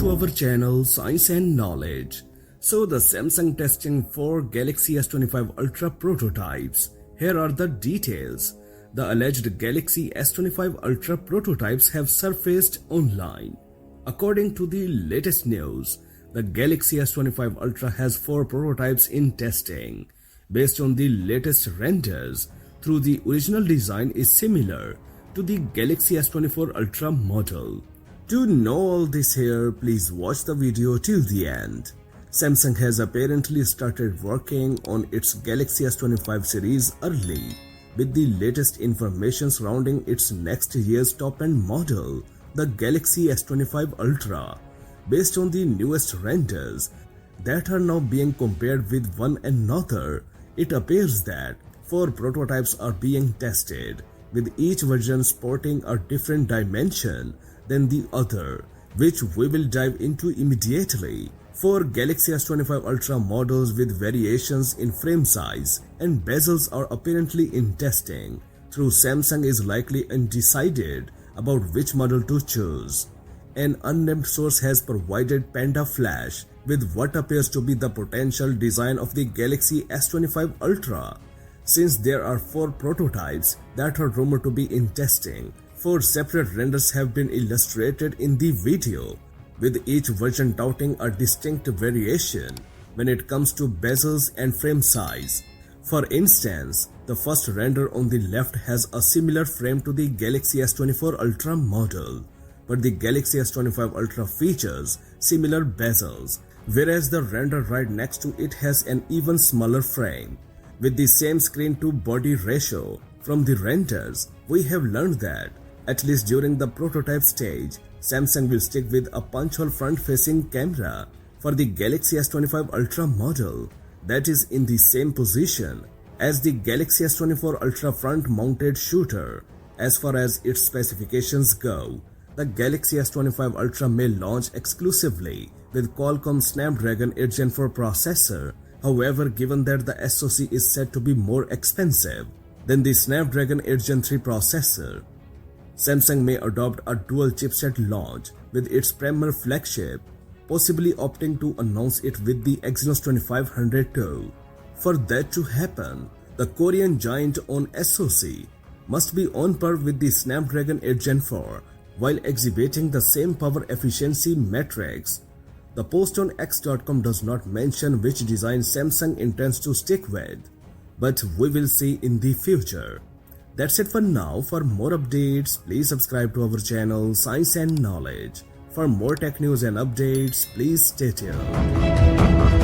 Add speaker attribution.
Speaker 1: to our channel Science and Knowledge. So the Samsung testing for Galaxy S25 Ultra prototypes. Here are the details. The alleged Galaxy S25 Ultra prototypes have surfaced online. According to the latest news, the Galaxy S25 Ultra has 4 prototypes in testing. Based on the latest renders, though the original design is similar to the Galaxy S24 Ultra model. To know all this here, please watch the video till the end. Samsung has apparently started working on its Galaxy S25 series early, with the latest information surrounding its next year's top-end model, the Galaxy S25 Ultra. Based on the newest renders that are now being compared with one another, it appears that 4 prototypes are being tested, with each version sporting a different dimension than the other, which we will dive into immediately. 4 Galaxy S25 Ultra models with variations in frame size and bezels are apparently in testing, though Samsung is likely undecided about which model to choose. An unnamed source has provided Panda Flash with what appears to be the potential design of the Galaxy S25 Ultra. Since there are 4 prototypes that are rumored to be in testing, 4 separate renders have been illustrated in the video, with each version touting a distinct variation when it comes to bezels and frame size. For instance, the first render on the left has a similar frame to the Galaxy S24 Ultra model, but the Galaxy S25 Ultra features similar bezels, whereas the render right next to it has an even smaller frame. With the same screen-to-body ratio from the renders, we have learned that, at least during the prototype stage, Samsung will stick with a punch-hole front-facing camera for the Galaxy S25 Ultra model that is in the same position as the Galaxy S24 Ultra front-mounted shooter. As far as its specifications go, the Galaxy S25 Ultra may launch exclusively with Qualcomm Snapdragon 8 Gen 4 processor. However, given that the SoC is said to be more expensive than the Snapdragon 8 Gen 3 processor, Samsung may adopt a dual chipset launch with its premier flagship, possibly opting to announce it with the Exynos 2500 too. For that to happen, the Korean giant on SoC must be on par with the Snapdragon 8 Gen 4 while exhibiting the same power efficiency metrics. The post on X.com does not mention which design Samsung intends to stick with, but we will see in the future. That's it for now. For more updates, please subscribe to our channel Science and Knowledge. For more tech news and updates, please stay tuned.